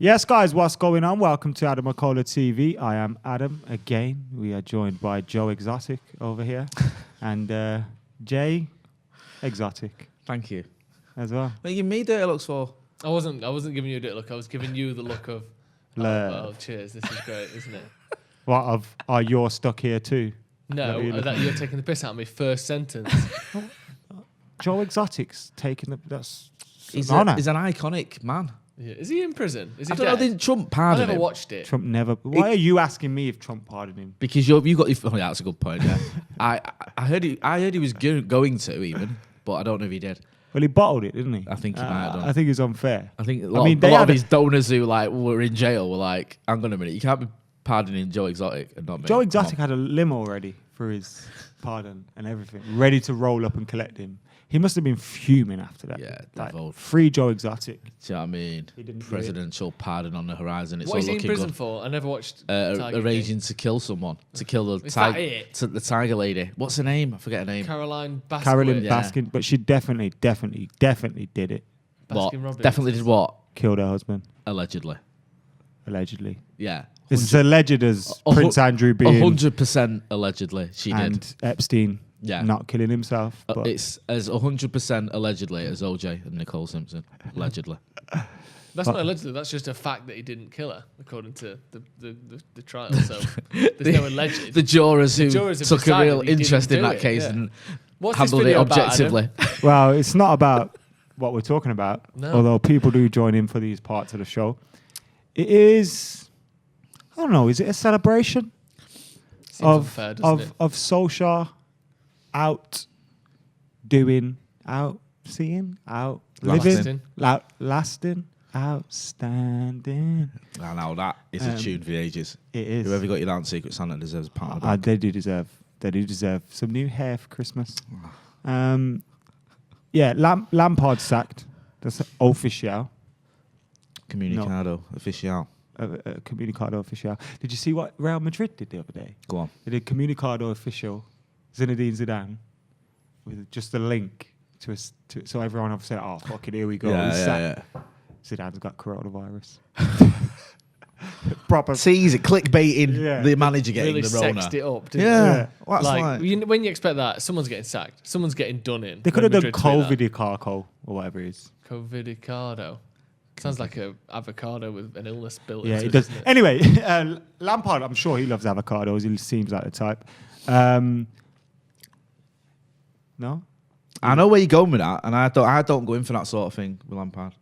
Yes, guys, what's going on? Welcome to AdamMcKola TV. I am Adam again. We are joined by Joe Exotic over here and Jay Exotic. Thank you. As well. What are you giving me dirty looks for? I wasn't giving you a dirty look. I was giving you the look of, oh, cheers, this is great, isn't it? What, are you stuck here too? No, that you're taking the piss out of me first sentence. Joe Exotic's taking the... He's an an iconic man. Yeah. Is he in prison? Is he I don't know, dead? did Trump I pardon never him? watched it. Trump never... Why are you asking me if Trump pardoned him? Because you got your... Oh, yeah, that's a good point, yeah. I heard he was going to even, but I don't know if he did. Well, he bottled it, didn't he? I think he might have done. I think it's unfair. I think a lot of his donors who were in jail were like, hang on a minute, you can't be pardoning Joe Exotic and not me. Joe Exotic had a limo already for his pardon and everything, ready to roll up and collect him. He must have been fuming after that. Yeah, like, devil. free Joe Exotic. Do you know what I mean? He didn't Presidential pardon on the horizon. It's What all is he in looking prison good. for? I never watched Tiger Arranging King. to kill someone, to kill the Is that tiger, it? the tiger lady. What's her name? I forget her name. Caroline Baskin. Carolyn Yeah. Baskin, but she definitely did it. What? Baskin-Robbins. Definitely did what? Killed her husband, Allegedly. allegedly. Yeah. It's as alleged as A Prince Andrew being 100% allegedly she and did. Epstein Yeah. not killing himself. But It's as 100% allegedly as OJ and Nicole Simpson. Allegedly. That's not allegedly. That's just a fact that he didn't kill her, according to the trial. So there's no alleged. The jurors who jurors have took a decided real he didn't interest in do that it, case yeah. and What's this handled it video about, objectively. well, it's not about what we're talking about, No. although people do join in for these parts of the show. It is, I don't know, is it a celebration Seems unfair, doesn't it? of Solskjaer seeing, living, lasting, outstanding. I know that is a tune for the ages. It is. Whoever got you down Secret Santa deserves a part of that. They do deserve some new hair for Christmas. Yeah, Lampard sacked. That's official. Comunicado official. Comunicado official. Did you see what Real Madrid did the other day? Go on. They did Comunicado official. Zinedine Zidane with just a link to us, so everyone obviously, oh fuck it, here we go. He's sacked. Zidane's got coronavirus. Proper. See, is it clickbaiting the manager getting Really the Rona? sexed it up, didn't Yeah. it? When you expect that, someone's getting sacked. Someone's getting done in. They could have done Madrid tweet that. Covidicarco or whatever it is. Covidicado. Sounds like a avocado with an illness built Yeah, into it does. doesn't it? Anyway, Lampard, I'm sure he loves avocados. He seems like the type. No? I know where you're going with that, and I don't go in for that sort of thing with Lampard.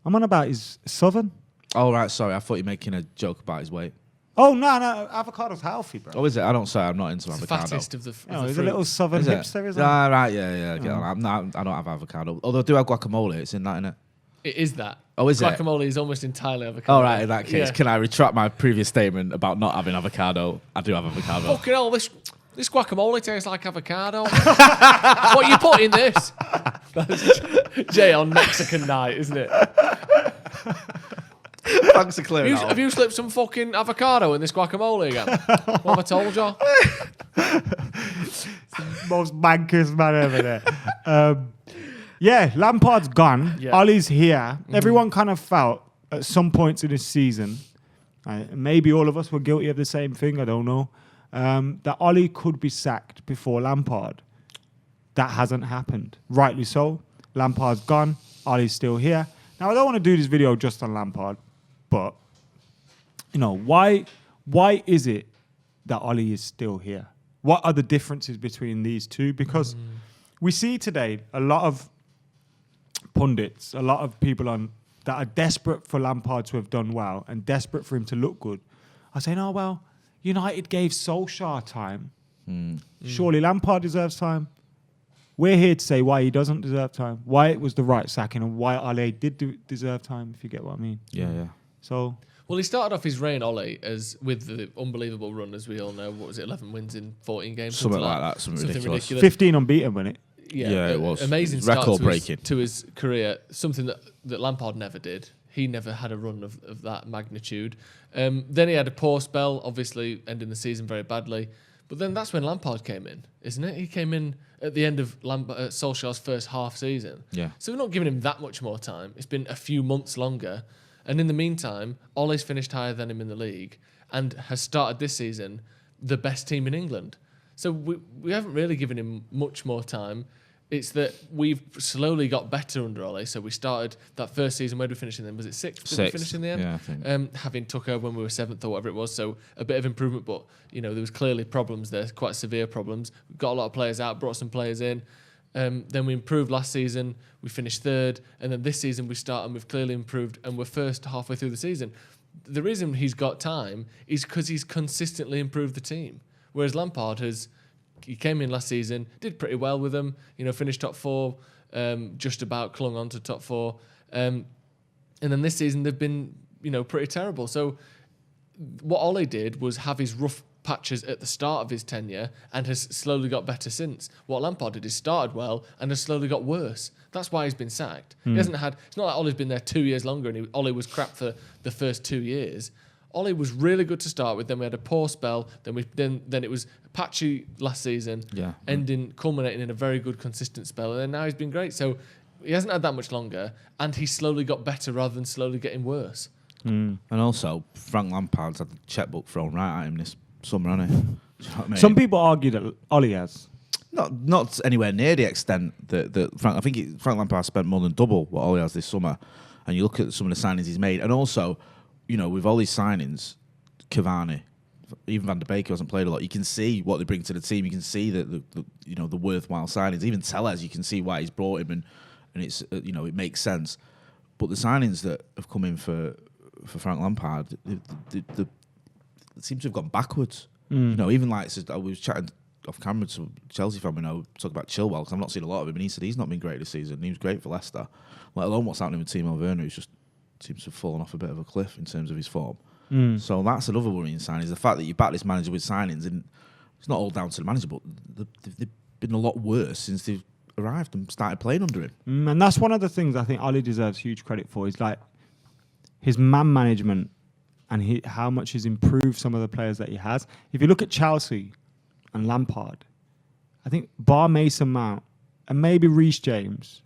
I'm on about his southern. Oh, right, sorry. I thought you were making a joke about his weight. Oh, no, avocado's healthy, bro. Oh, is it? I don't say I'm not into It's the avocado. fattest of the He's a fruit. little southern Is it? hipster, isn't he? Ah, right, yeah. Get on. I don't have avocado. Although I do have guacamole. It's in that, innit? It is that. Oh, is it? Guacamole is almost entirely avocado. All right, in that case, Yeah. can I retract my previous statement about not having avocado? I do have avocado. Fucking hell, this guacamole tastes like avocado. What you put in this? That's Jay on Mexican night, isn't it? Thanks for clearing that up. Have you slipped some fucking avocado in this guacamole again? What have I told you? Most bankers man ever there. Yeah, Lampard's gone. Yeah. Ollie's here. Everyone kind of felt at some points in this season, maybe all of us were guilty of the same thing, I don't know, that Ollie could be sacked before Lampard. That hasn't happened. Rightly so. Lampard's gone. Ollie's still here. Now, I don't want to do this video just on Lampard, but, you know, why is it that Ollie is still here? What are the differences between these two? Because we see today a lot of pundits, a lot of people that are desperate for Lampard to have done well and desperate for him to look good are saying, oh, well, United gave Solskjaer time. Surely Lampard deserves time. We're here to say why he doesn't deserve time, why it was the right sacking, and why Ole did deserve time, if you get what I mean. Yeah. So, Well, he started off his reign, Ole, as with the unbelievable run, as we all know. What was it, 11 wins in 14 games? Something like that. Something ridiculous. 15 unbeaten, wasn't it? Yeah, it was. Amazing It was start record-breaking. to his career. Something that Lampard never did. He never had a run of that magnitude. Then he had a poor spell, obviously ending the season very badly. But then that's when Lampard came in, isn't it? He came in at the end of Solskjaer's first half season. Yeah. So we're not giving him that much more time. It's been a few months longer. And in the meantime, Ole's finished higher than him in the league and has started this season the best team in England. So we haven't really given him much more time. It's that we've slowly got better under Ole. So we started that first season. Where did we finish in the end? Was it sixth? Did we finish in the end? Yeah, I think. Having took over when we were seventh or whatever it was. So a bit of improvement, but there was clearly problems there, quite severe problems. Got a lot of players out, brought some players in. Then we improved last season. We finished third, and then this season we start and we've clearly improved, and we're first halfway through the season. The reason he's got time is because he's consistently improved the team, whereas Lampard he came in last season, did pretty well with them, finished top four, just about clung on to top four, and then this season they've been pretty terrible. So what Ole did was have his rough patches at the start of his tenure and has slowly got better since. What Lampard did is started well and has slowly got worse. That's why he's been sacked. He hasn't had. It's not like Ole's been there 2 years longer and Ole was crap for the first 2 years. Ole was really good to start with. Then we had a poor spell. Then it was patchy last season. Yeah. Culminating in a very good consistent spell. And then now he's been great. So he hasn't had that much longer, and he slowly got better rather than slowly getting worse. And also, Frank Lampard's had the checkbook thrown right at him this summer, hasn't he? Do you know what I mean? Some people argue that Ole has. Not anywhere near the extent that Frank. I think Frank Lampard spent more than double what Ole has this summer. And you look at some of the signings he's made, and also, with all these signings, Cavani, even Van der Beek hasn't played a lot. You can see what they bring to the team. You can see the worthwhile signings. Even Tellez, you can see why he's brought him, and it's it makes sense. But the signings that have come in for Frank Lampard, they seem to have gone backwards. Even like I was chatting off camera to Chelsea fan, talk about Chilwell, because I've not seen a lot of him, and he said he's not been great this season. He was great for Leicester, let alone what's happening with Timo Werner, who's just seems to have fallen off a bit of a cliff in terms of his form. So that's another worrying sign, is the fact that you back this manager with signings, and it's not all down to the manager, but they've been a lot worse since they've arrived and started playing under him. And that's one of the things I think Ole deserves huge credit for, is like his man management and how much he's improved some of the players that he has. If you look at Chelsea and Lampard, I think bar Mason Mount and maybe Reece James,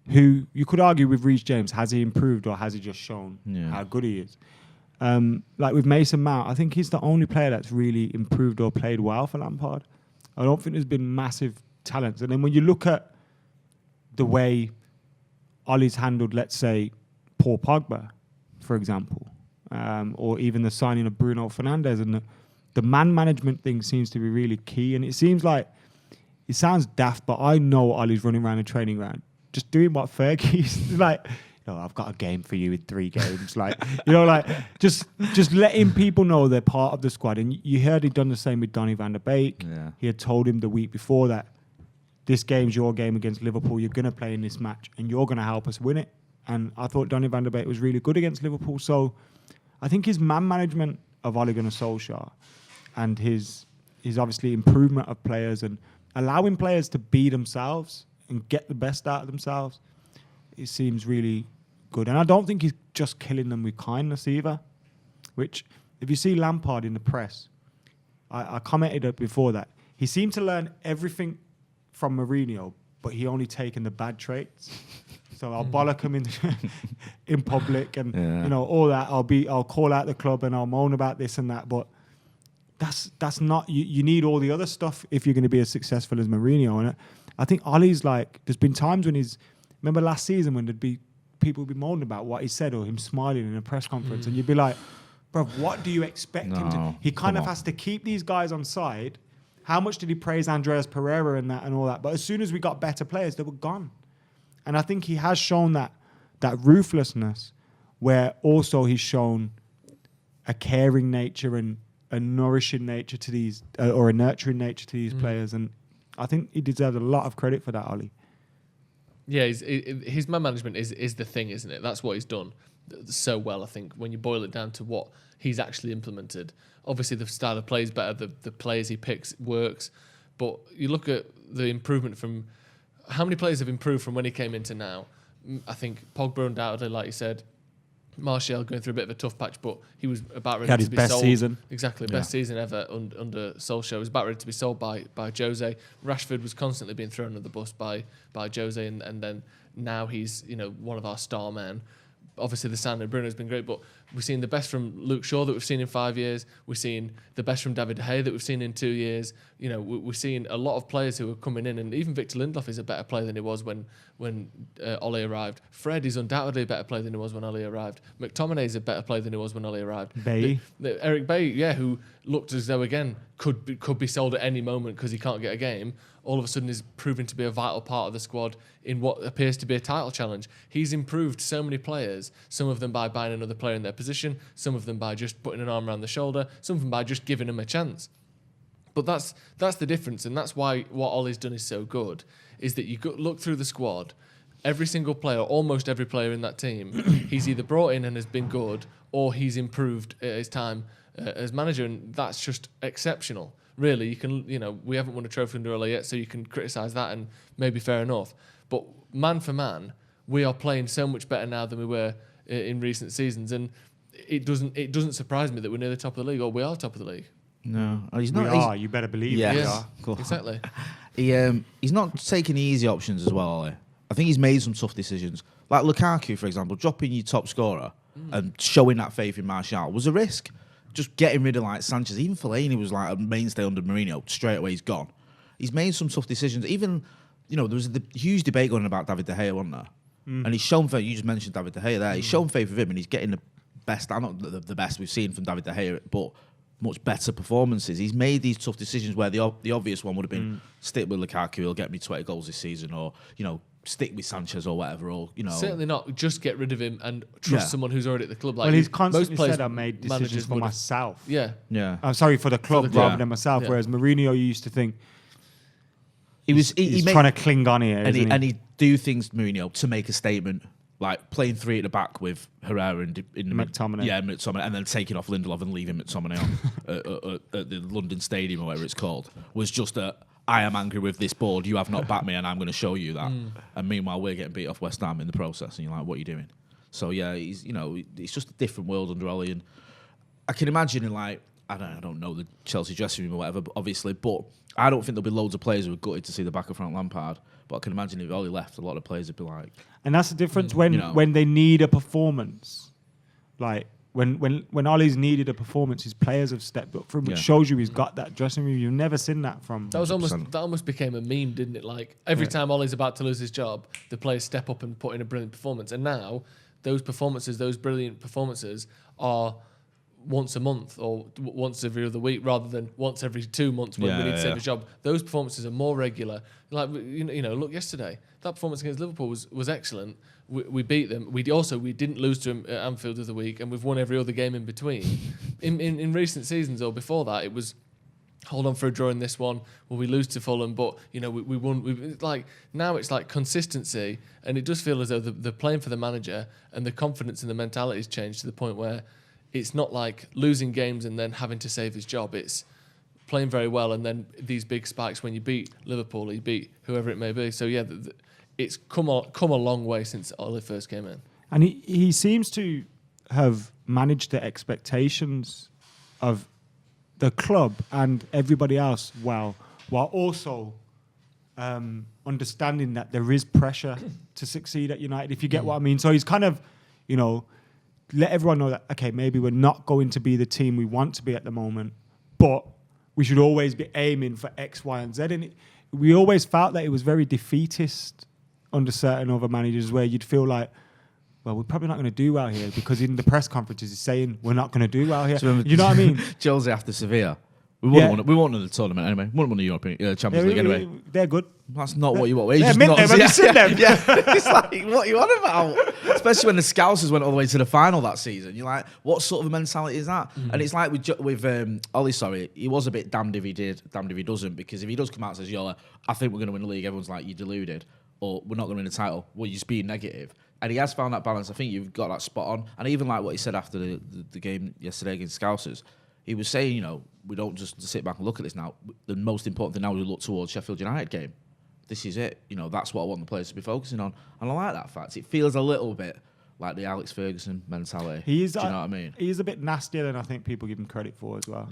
who you could argue with Reece James, has he improved or has he just shown how good he is? Like with Mason Mount, I think he's the only player that's really improved or played well for Lampard. I don't think there's been massive talents. And then when you look at the way Ole's handled, let's say, Paul Pogba, for example, or even the signing of Bruno Fernandes, and the man management thing seems to be really key. And it seems like, it sounds daft, but I know Ole's running around a training ground just doing what Fergie's like, I've got a game for you in 3 games. Just letting people know they're part of the squad. And you heard he'd done the same with Donny van der Beek. Yeah. He had told him the week before that this game's your game against Liverpool. You're going to play in this match and you're going to help us win it. And I thought Donny van der Beek was really good against Liverpool. So I think his man management of Ole Gunnar Solskjaer and his obviously improvement of players and allowing players to be themselves and get the best out of themselves, it seems really good. And I don't think he's just killing them with kindness either, which, if you see Lampard in the press, I commented it before that, he seemed to learn everything from Mourinho, but he only taken the bad traits. So I'll bollock him in public and all that. I'll call out the club and I'll moan about this and that, but that's not, you need all the other stuff if you're going to be as successful as Mourinho. And I think Ole's like, there's been times when remember last season when people would be moaning about what he said or him smiling in a press conference, and you'd be like, bro, what do you expect him to? He kind of has to keep these guys on side. How much did he praise Andreas Pereira and that and all that? But as soon as we got better players, they were gone. And I think he has shown that ruthlessness, where also he's shown a caring nature and a nourishing nature to these, or a nurturing nature to these players. And I think he deserves a lot of credit for that, Ole. Yeah, his man management is the thing, isn't it? That's what he's done so well, I think, when you boil it down to what he's actually implemented. Obviously, the style of play is better, the players he picks works, but you look at the improvement from... How many players have improved from when he came into now? I think Pogba undoubtedly, like you said, Martial going through a bit of a tough patch, but he was about ready to be sold. He had his best season. Exactly, best season ever under Solskjaer. He was about ready to be sold by Jose. Rashford was constantly being thrown under the bus by Jose, and then now he's one of our star men. obviously the signing of Bruno has been great, but we've seen the best from Luke Shaw that we've seen in 5 years. We've seen the best from David De Gea that we've seen in 2 years. You know, we're seeing a lot of players who are coming in, and even Victor Lindelof is a better player than he was when Ole arrived. Fred is undoubtedly a better player than he was when Ole arrived. McTominay is a better player than he was when Ole arrived. Eric Bailly, who looked as though again could be sold at any moment because he can't get a game. All of a sudden is proving to be a vital part of the squad in what appears to be a title challenge. He's improved so many players, some of them by buying another player in their position, some of them by just putting an arm around the shoulder, some of them by just giving them a chance. But that's the difference, and that's why what Ole's done is so good, is that you look through the squad, every single player, almost every player in that team, he's either brought in and has been good, or he's improved at his time as manager, and that's just exceptional. Really, we haven't won a trophy under Ole yet, so you can criticise that, and maybe fair enough. But man for man, we are playing so much better now than we were in recent seasons, and it doesn't surprise me that we're near the top of the league, or we are top of the league. No, he's We not. are. You better believe we are. Cool. Exactly. He's not taking the easy options as well, Ole. I think he's made some tough decisions. Like Lukaku, for example, dropping your top scorer and showing that faith in Martial was a risk. Just getting rid of like Sanchez, even Fellaini was like a mainstay under Mourinho. Straight away, he's gone. He's made some tough decisions. Even, there was the huge debate going on about David De Gea, wasn't there? And he's shown faith. You just mentioned David De Gea there. He's shown faith with him, and he's getting the best. Not the best we've seen from David De Gea, but much better performances. He's made these tough decisions where the obvious one would have been stick with Lukaku. He'll get me 20 goals this season, or stick with Sanchez or whatever, or certainly not just get rid of him and trust someone who's already at the club. Like he's constantly most said I made decisions for myself. Yeah. I'm sorry, for the club rather than myself. Whereas Mourinho used to think he's trying to cling on here, and he'd do things, Mourinho, to make a statement, like playing three at the back with Herrera in the McTominay. McTominay, and then taking off Lindelof and leaving McTominay on at the London Stadium or whatever it's called, was just I am angry with this board. You have not backed me, and I'm going to show you that. And meanwhile, we're getting beat off West Ham in the process, and you're like, "What are you doing?" So yeah, it's just a different world under Ole, and I can imagine I don't know the Chelsea dressing room or whatever, but obviously, but I don't think there'll be loads of players who are gutted to see the back of Frank Lampard. But I can imagine if Ole left, a lot of players would be like, and that's the difference when they need a performance, like. When Ollie's needed a performance, his players have stepped up for him, which shows you he's got that dressing room. You've never seen that from. That almost became a meme, didn't it? Like every time Ollie's about to lose his job, the players step up and put in a brilliant performance. And now those brilliant performances, are once a month or once every other week, rather than once every 2 months when we need to save a job. Those performances are more regular. Like look yesterday, that performance against Liverpool was excellent. We beat them. We didn't lose to them at Anfield the other week, and we've won every other game in between. in recent seasons or before that, it was hold on for a draw in this one. Well, we lose to Fulham, but we won. Now it's like consistency, and it does feel as though they're playing for the manager, and the confidence and the mentality's changed to the point where it's not like losing games and then having to save his job. It's playing very well, and then these big spikes when you beat Liverpool, you beat whoever it may be. So yeah. It's come a long way since Ole first came in. And he seems to have managed the expectations of the club and everybody else well, while also understanding that there is pressure to succeed at United, if you get what I mean. So he's kind of, let everyone know that, okay, maybe we're not going to be the team we want to be at the moment, but we should always be aiming for X, Y, and Z. And we always felt that it was very defeatist under certain other managers, where you'd feel like, well, we're probably not going to do well here, because in the press conferences he's saying we're not going to do well here. You know what I mean? Chelsea after Sevilla. We won the tournament anyway. We won the European Champions League anyway. They're good. That's not what you want. They're mint them. Have you seen them? Yeah. It's like, what are you on about? Especially when the Scousers went all the way to the final that season. You're like, what sort of a mentality is that? And it's like with Ollie, sorry, he was a bit damned if he did, damned if he doesn't, because if he does come out and says, I think we're going to win the league, everyone's like, you're deluded. Or we're not going to win the title. Well, you're just being negative. And he has found that balance. I think you've got that spot on. And even like what he said after the game yesterday against Scousers, he was saying, we don't just sit back and look at this now. The most important thing now is we look towards Sheffield United game. This is it. That's what I want the players to be focusing on. And I like that fact. It feels a little bit like the Alex Ferguson mentality. Do you know what I mean? He is a bit nastier than I think people give him credit for as well.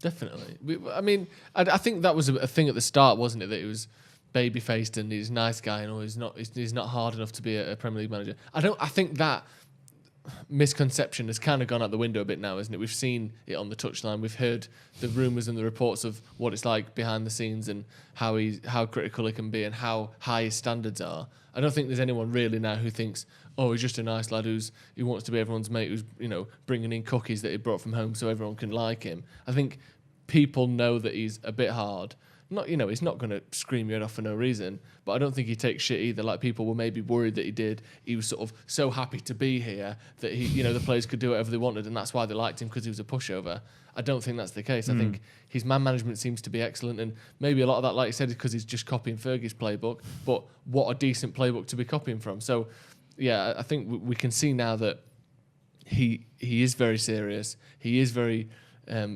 Definitely. I think that was a thing at the start, wasn't it? That it was baby-faced and he's a nice guy and he's not hard enough to be a Premier League manager. I think that misconception has kind of gone out the window a bit now, isn't it? We've seen it on the touchline. We've heard the rumours and the reports of what it's like behind the scenes and how critical he can be and how high his standards are. I don't think there's anyone really now who thinks, oh, he's just a nice lad who wants to be everyone's mate, who's bringing in cookies that he brought from home so everyone can like him. I think people know that he's a bit hard. He's not going to scream your head off for no reason, but I don't think he takes shit either. Like, people were maybe worried that he did. He was sort of so happy to be here that the players could do whatever they wanted, and that's why they liked him, because he was a pushover. I don't think that's the case. I think his man management seems to be excellent, and maybe a lot of that, like you said, is because he's just copying Fergie's playbook. But what a decent playbook to be copying from. So, yeah, I think we can see now that he is very serious. He is very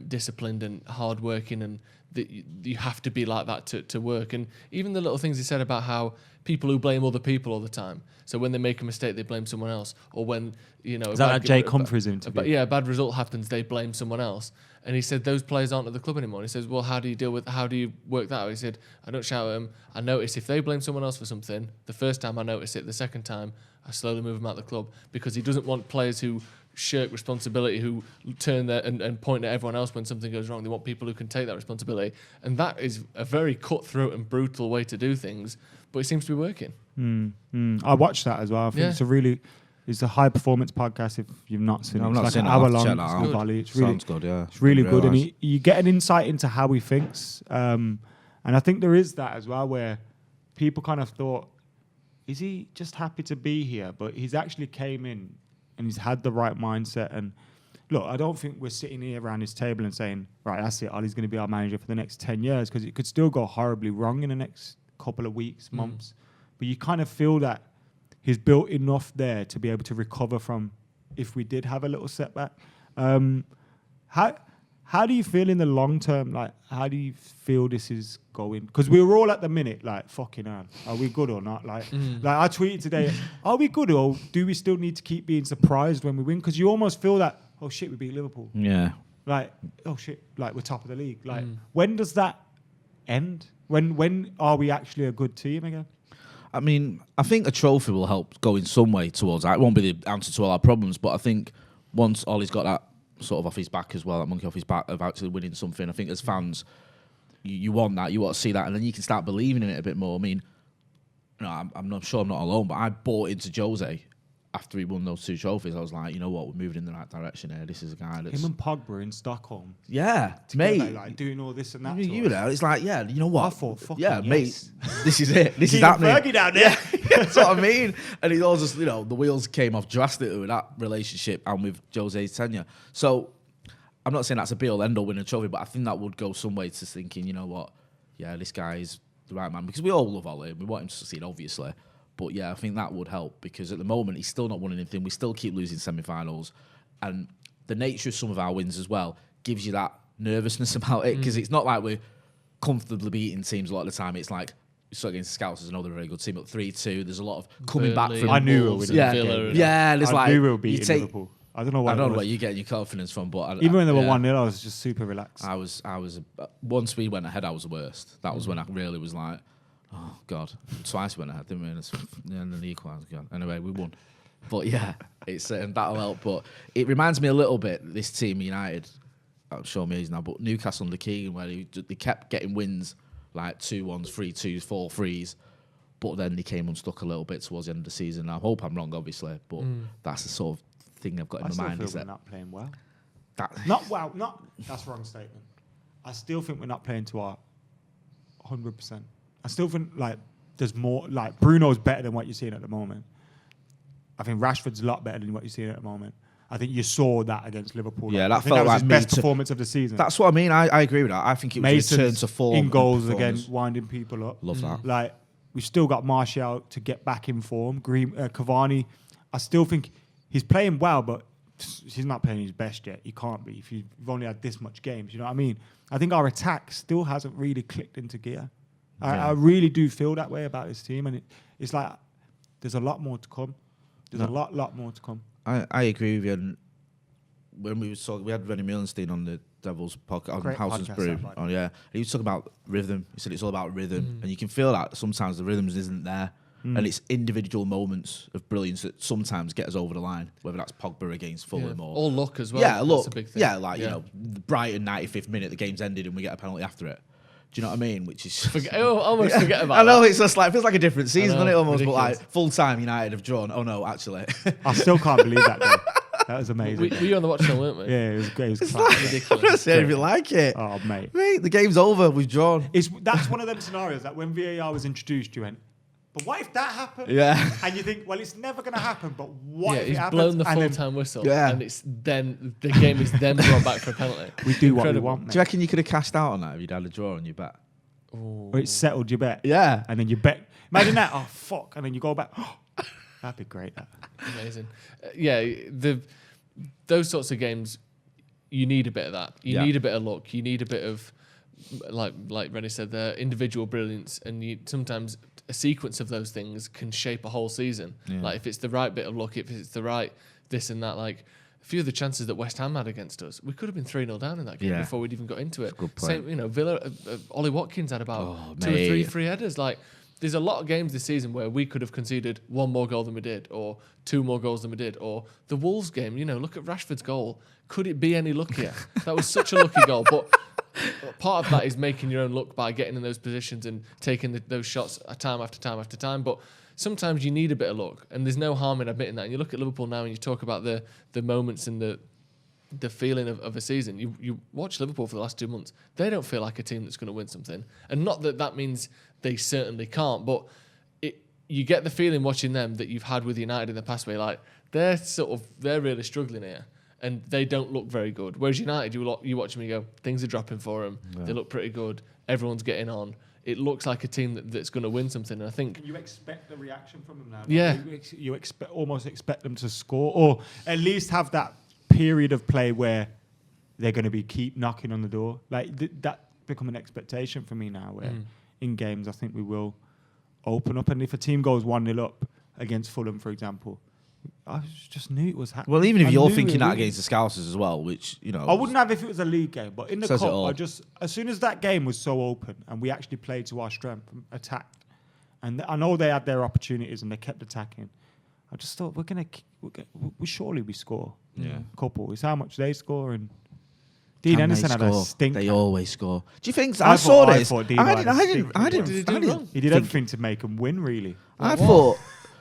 disciplined and hardworking, and that you have to be like that to work. And even the little things he said about how people who blame other people all the time. So when they make a mistake, they blame someone else. Or when, is that like Jake Humphries interview? A bad result happens, they blame someone else. And he said those players aren't at the club anymore. And he says, well, how do you work that out? He said, I don't shout at them. I notice if they blame someone else for something, the first time I notice it, the second time I slowly move them out of the club, because he doesn't want players who shirk responsibility, who turn there and point at everyone else when something goes wrong. They want people who can take that responsibility, and that is a very cutthroat and brutal way to do things, but it seems to be working. I watched that as well. I think it's a high performance podcast. If you've not seen it, I've not it's seen like it. an hour I'll long. check that out. It's Valley. It's really Sounds good, yeah. It's really good, and realise. you get an insight into how he thinks. And I think there is that as well, where people kind of thought, is he just happy to be here? But he's actually came in and he's had the right mindset. And look, I don't think we're sitting here around this table and saying, right, that's it, Ollie's going to be our manager for the next 10 years, because it could still go horribly wrong in the next couple of weeks, months. But you kind of feel that he's built enough there to be able to recover from if we did have a little setback. How do you feel in the long term? Like, how do you feel this is going? Because we were all at the minute like, fucking hell, are we good or not? Like I tweeted today, are we good, or do we still need to keep being surprised when we win? Because you almost feel that, oh shit, we beat Liverpool. Yeah. Like, oh shit, like we're top of the league. Like, when does that end? When are we actually a good team again? I mean, I think a trophy will help go in some way towards that. It won't be the answer to all our problems, but I think once Ollie's got that sort of off his back as well, that monkey off his back of actually winning something, I think as fans, you want that, you want to see that, and then you can start believing in it a bit more. I mean, I'm not sure I'm not alone, but I bought into Jose after he won those two trophies. I was like, you know what, we're moving in the right direction here. This is a guy that's... Him and Pogba in Stockholm. Yeah, together, mate. like doing all this and that. You know, it's like, yeah, you know what? I thought, fucking yeah, yes. mate, this is it. This is Keep happening. Fergie down there. That's what I mean. And it all just, the wheels came off drastically with that relationship and with Jose's tenure. So I'm not saying that's a be-all, end-all winning a trophy, but I think that would go some way to thinking, you know what, yeah, this guy is the right man. Because we all love Ollie and we want him to succeed, obviously. But yeah, I think that would help, because at the moment he's still not won anything. We still keep losing semi-finals, and the nature of some of our wins as well gives you that nervousness about it, because it's not like we're comfortably beating teams a lot of the time. It's like so against the Scouts, another very good team, but 3-2. There's a lot of coming back from. I knew Wolves. we would Yeah, yeah. There's I knew we were beating Liverpool. I don't know why. I don't know where you're getting your confidence from, but even when they were 1-0, I was just super relaxed. I was. Once we went ahead, I was the worst. That was when I really was like, oh God. Twice we went ahead, didn't we? And then the equalised. Anyway, we won. But yeah, it's that'll help. But it reminds me a little bit, this team United. I'm sure me now, but Newcastle under Keegan, where they kept getting wins like 2-1s, 3-2s, 4-3s. But then they came unstuck a little bit towards the end of the season. I hope I'm wrong, obviously, but that's the sort of thing I've got in my mind. I still feel we're not playing well. That's the wrong statement. I still think we're not playing to our 100%. I still think like there's more. Like Bruno's better than what you're seeing at the moment. I think Rashford's a lot better than what you're seeing at the moment. I think you saw that against Liverpool. Yeah, I that think felt that was like his best performance of the season. That's what I mean. I agree with that. I think it was a return to form. In goals again, winding people up. Love that. Like we've still got Martial to get back in form. Cavani, I still think he's playing well, but he's not playing his best yet. He can't be if you've only had this much games. You know what I mean? I think our attack still hasn't really clicked into gear. I really do feel that way about this team, and it's like there's a lot more to come. There's a lot more to come. I agree with you. And when we had Rennie Millenstein on the Devils podcast on House and Brew. He was talking about rhythm. He said it's all about rhythm, and you can feel that sometimes the rhythm isn't there. And it's individual moments of brilliance that sometimes get us over the line, whether that's Pogba against Fulham or luck as well. Yeah, That's look. a big thing. Yeah, like, you know, Brighton 95th minute, the game's ended and we get a penalty after it. Do you know what I mean? Which is... almost forget about I know, that. it's just like, it feels like a different season, doesn't it, almost? Ridiculous. But like, full-time United have drawn. Oh, no, actually. I still can't believe that, though. That was amazing. We were on the watch now, weren't we? Yeah, it was great. It was It's class. like, I Ridiculous. don't see anything like it. Oh, mate. The game's over, we've drawn. That's one of them scenarios that when VAR was introduced, you went, but what if that happened? Yeah. And you think, well, it's never going to happen, but what if he's it happens? blown the And then full-time whistle, Yeah. and it's then the game is then brought back for a penalty. we do what we Incredible. want, Do mate. you reckon you could have cashed out on that if you'd had a draw on your bet? Or it's settled your bet. Yeah. And then you bet. Imagine that. Oh, fuck. And then you go back. That'd be great. That. Amazing. Those sorts of games, you need a bit of that. You need a bit of luck. You need a bit of, like Rennie said, the individual brilliance. And sometimes a sequence of those things can shape a whole season. Yeah. Like if it's the right bit of luck, if it's the right this and that, like a few of the chances that West Ham had against us, we could have been 3-0 down in that game before we'd even got into it. Good point. Same, Villa, Ollie Watkins had about 2 or mate. 3 free headers. Like, there's a lot of games this season where we could have conceded 1 more goal than we did, or 2 more goals than we did, or the Wolves game. Look at Rashford's goal. Could it be any luckier? That was such a lucky goal, but part of that is making your own luck by getting in those positions and taking those shots time after time after time. But sometimes you need a bit of luck, and there's no harm in admitting that. And you look at Liverpool now, and you talk about the moments and the feeling of a season. You watch Liverpool for the last 2 months. They don't feel like a team that's going to win something, and not that means they certainly can't. But you get the feeling watching them that you've had with United in the past, where like they're really struggling here, and they don't look very good. Whereas United, you watch them and you go, things are dropping for them. Yeah. They look pretty good. Everyone's getting on. It looks like a team that's going to win something. And I think you expect the reaction from them now. Yeah, you almost expect them to score, or at least have that period of play where they're going to keep knocking on the door. Like that become an expectation for me now. Where in games, I think we will open up, and if a team goes 1-0 up against Fulham, for example, I just knew it was happening. Well, even if you're thinking that against the Scousers as well, which, I wouldn't have if it was a league game, but in the Says it cup, all. as soon as that game was so open and we actually played to our strength, and attacked, and I know they had their opportunities and they kept attacking, I just thought we surely score. Yeah. Couple. It's how much they score, and Dean Henderson had a stink. They always score. Do you think? I saw thought this. Dean had a stink. I Did he do it wrong? He did everything to make them win. Really, I thought.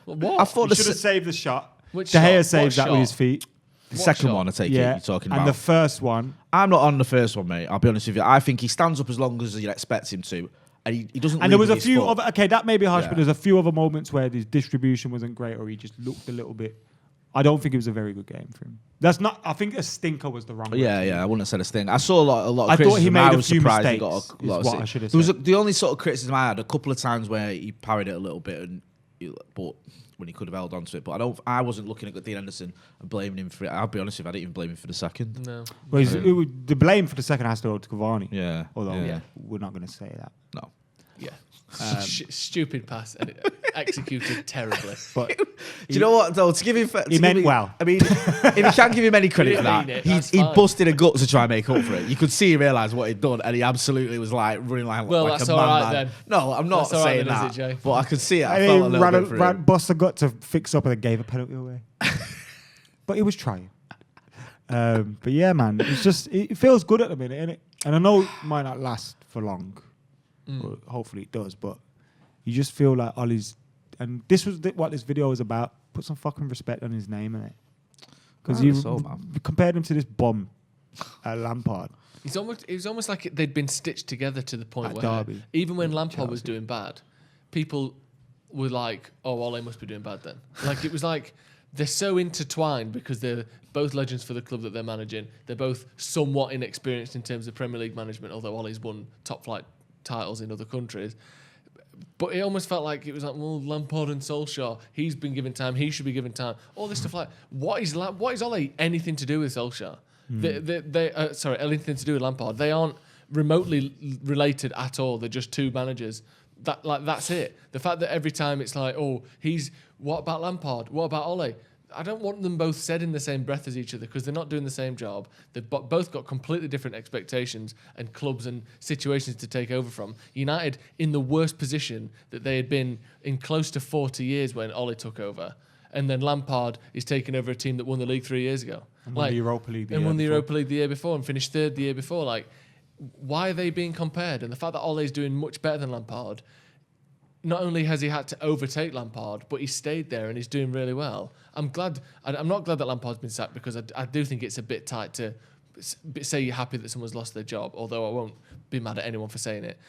What? I thought he should have saved the shot. Which De Gea shot? saved What that with his shot? feet. the second shot? one, I take it, Yeah, you're talking and about. the first one. I'm not on the first one, mate. I'll be honest with you. I think he stands up as long as you'd expect him to. And he doesn't. And there lead was a with his few foot. other. Okay, that may be harsh, Yeah. but there's a few other moments where his distribution wasn't great, or he just looked a little bit. I don't think it was a very good game for him. That's not. I think a stinker was the wrong. Yeah, word. yeah. I wouldn't have said a thing. I saw a lot of I thought he criticism. made I a was few surprised he mistakes, got a is lot of what I stick. should have There was said. the only sort of criticism I had a couple of times where he parried it a little bit, but when he could have held on to it. But I wasn't looking at Dean Henderson and blaming him for it. I'll be honest with you, I didn't even blame him for the second. No. Well, the blame for the second has to go to Cavani. Yeah. Although yeah. we're not going to say that. No. Yeah. Stupid pass and executed terribly. But Do you know what, though? To give him, He meant well. I mean, if you can't give him any credit for that, mean it, he that's fine. busted a gut to try and make up for it. You could see he realised what he'd done, and he absolutely was like running like, Well, like that's a all right madman. then. No, I'm not That's all right saying then, that, is it, Jay? but I could see it. I I felt a little bit for him. bust a gut to fix up and then gave a penalty away. But he was trying. But yeah, man, it's just it feels good at the minute, innit? And I know it might not last for long. But hopefully it does. But you just feel like Ollie's, and this was what this video was about. Put some fucking respect on his name, innit? Because you compared him to this bum at Lampard. It was almost like they'd been stitched together to the point At where Derby. even when Lampard was Chelsea. doing bad, people were like, "Oh, Ole must be doing bad then." Like it was like they're so intertwined because they're both legends for the club that they're managing. They're both somewhat inexperienced in terms of Premier League management, although Ole's won top flight titles in other countries. But it almost felt like it was like, well, Lampard and Solskjaer, he's been given time, he should be given time. All this stuff like, what is Ole anything to do with Solskjaer? Sorry, anything to do with Lampard? They aren't remotely related at all. They're just two managers. That's it. The fact that every time it's like, oh, what about Lampard? What about Ole? I don't want them both said in the same breath as each other because they're not doing the same job. They've both got completely different expectations and clubs and situations to take over from. United in the worst position that they had been in close to 40 years when Ole took over. And then Lampard is taking over a team that won the league 3 years ago. And won the Europa League the and year won the before. Europa League the year before and finished third the year before. Like, why are they being compared? And the fact that Ole's doing much better than Lampard, not only has he had to overtake Lampard, but he stayed there and he's doing really well. I'm not glad that Lampard's been sacked because I do think it's a bit tight to say you're happy that someone's lost their job, although I won't be mad at anyone for saying it.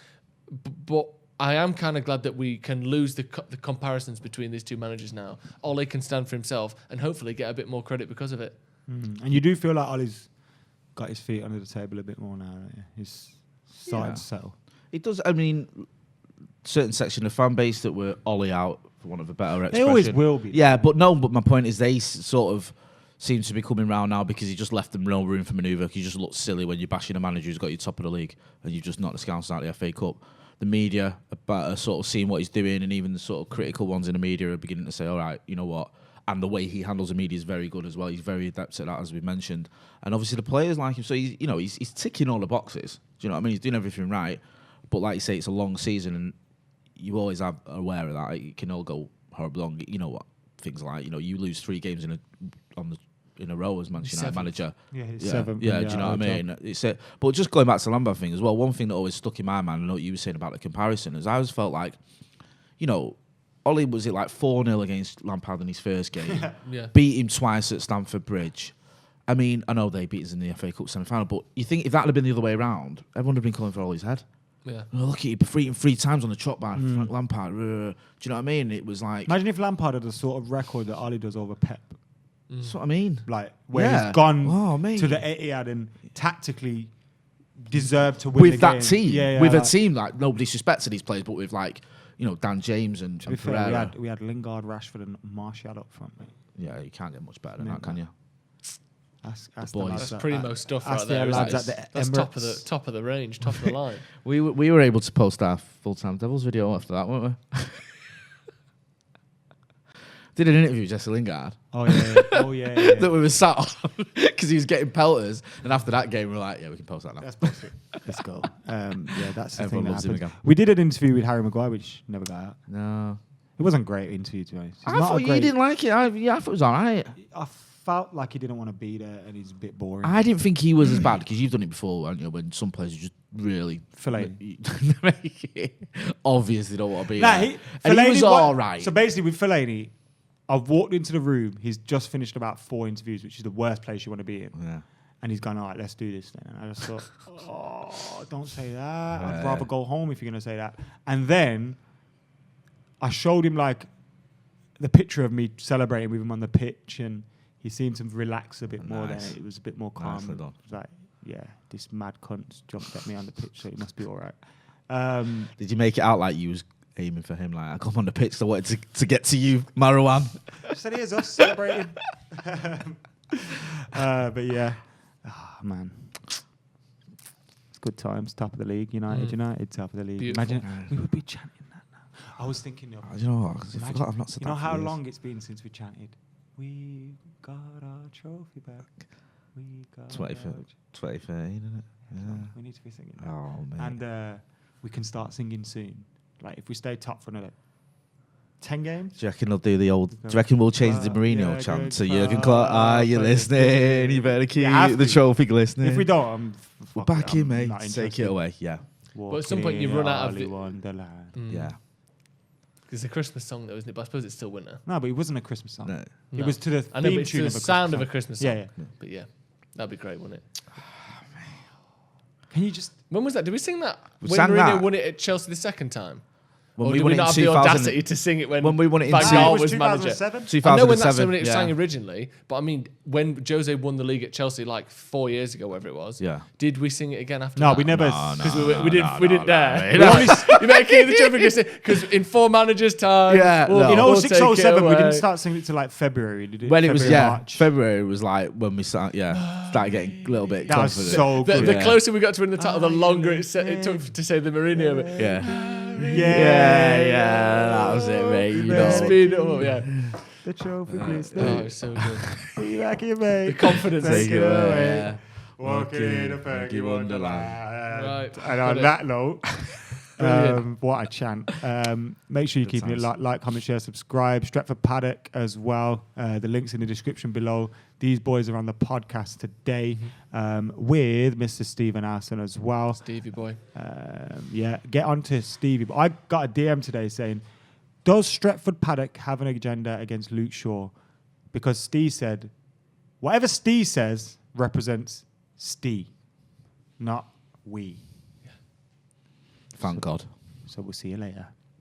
But I am kind of glad that we can lose the comparisons between these two managers now. Ole can stand for himself and hopefully get a bit more credit because of it. And you do feel like Ollie's got his feet under the table a bit more now, don't you? He's starting to settle. It does. I mean, certain section of fan base that were Ollie out, for want of a better expression. They always will be. Yeah, but my point is they sort of seem to be coming round now because he just left them no room for manoeuvre. You just look silly when you're bashing a manager who's got you top of the league and you've just knocked the Scouts out of the FA Cup. The media are sort of seeing what he's doing, and even the sort of critical ones in the media are beginning to say, all right, you know what? And the way he handles the media is very good as well. He's very adept at that, as we mentioned. And obviously the players like him. So he's ticking all the boxes. Do you know what I mean? He's doing everything right. But like you say, it's a long season, and you always are aware of that. It can all go horribly wrong. You know what things like. You lose 3 games in a row as Manchester United manager. Yeah, he's 7. Yeah, do you know what I mean? But just going back to the Lampard thing as well, one thing that always stuck in my mind, I know what you were saying about the comparison, is I always felt like, Ollie was it like 4-0 against Lampard in his first game, beat him twice at Stamford Bridge. I mean, I know they beat us in the FA Cup semi-final, but you think if that had been the other way around, everyone would have been calling for Ollie's head. Yeah. Look at you, beaten 3 times on the trot by Frank Lampard. Do you know what I mean? It was like... Imagine if Lampard had the sort of record that Ollie does over Pep. That's what I mean. Like, where he's gone to the Etihad and tactically deserved to win with the that game. team. With a team, like, nobody suspected these players, but with, like, Dan James and Pereira. We had Lingard, Rashford and Martial up front, mate. Yeah, you can't get much better than that, can you? That's That's primo stuff right there. there. That's top of the range, top of the line. We were able to post our full-time Devils video after that, weren't we? Did an interview with Jesse Lingard. Oh yeah. That we were sat on because he was getting pelters, and after that game we were like, yeah, we can post that now. Let's post it. Let's go. That's the Everyone thing loves that him happens. again. We did an interview with Harry Maguire, which never got out. No, it wasn't a great interview, to be honest. I thought you didn't like it. I thought it was all right. I felt like he didn't want to be there, and he's a bit boring. I didn't think he was as bad because you've done it before, haven't you? When some players are just really obviously don't want to be there. And he was all right. So basically, with Fellaini, I've walked into the room. He's just finished about 4 interviews, which is the worst place you want to be in. Yeah. And he's gone, all right, let's do this then. And I just thought, don't say that. I'd rather go home if you're going to say that. And then I showed him like the picture of me celebrating with him on the pitch, and he seemed to relax a bit more. Then it was a bit more calm. It was like, yeah, this mad cunt jumped at me on the pitch, so it must be all right. Did you make it out like you was aiming for him? Like, I come on the pitch, so I wanted to get to you, Marwan. I said, here's us celebrating. But yeah, man, it's good times. Top of the league, United, top of the league. Beautiful. Imagine we would be chanting that now. I was thinking, You know what? 'Cause I forgot I've not said that. how long it's been since we chanted, "We got our trophy back. We got 2013, isn't it? Yeah. We need to be singing that. Oh man. And we can start singing soon. Like if we stay top for another 10 games. Do you reckon they'll do the old? Do you reckon we'll change the Mourinho chant to Jurgen Klopp? You but listening? You better keep the trophy glistening. If we don't, we're back in, mate. Take it away. Yeah. But at some point you run out of it. Yeah. It's a Christmas song though, isn't it? But I suppose it's still winter. No, but it wasn't a Christmas song. No. It was to the I know, theme but it's tune the of a sound Christmas of a song. Christmas song. Yeah. But yeah, that'd be great, wouldn't it? Can you just... When was that? Did we sing that? We when sang Mourinho that. won it at Chelsea the second time? When Or we did won we it not in have the 2000 audacity to sing it when we won it in Van I think Gaal it was was manager? 2007. I know when that's when it was yeah. sang originally, but I mean, when Jose won the league at Chelsea like 4 years ago, whatever it was, did we sing it again after No, that? we never... Because we didn't dare. No. You better keep the trophy because in 4 managers' time, In 06, take it 07, we didn't away. start singing it till like February, did it? When it was February, March. February was like when we started getting a little bit That was confident. so good. The closer we got to winning the title, the longer it took to say the Mourinho bit. Yeah. Yeah. That was it, mate. You know. Speed it up, yeah. The trophy Oh, glistening. it's so good. Be back here, mate. The confidence. Take it away. Yeah. Walking in a Fergie Wonderland. Right. And on Got it. that note, Brilliant. what a chant. Make sure you Good keep it times. like, comment, share, subscribe. Stretford Paddock as well. The link's in the description below. These boys are on the podcast today with Mr. Stephen Arson as well. Stevie boy. Yeah, get on to Stevie. But I got a DM today saying, does Stretford Paddock have an agenda against Luke Shaw? Because Steve said, whatever Steve says represents Steve, not we. Thank God. So we'll see you later.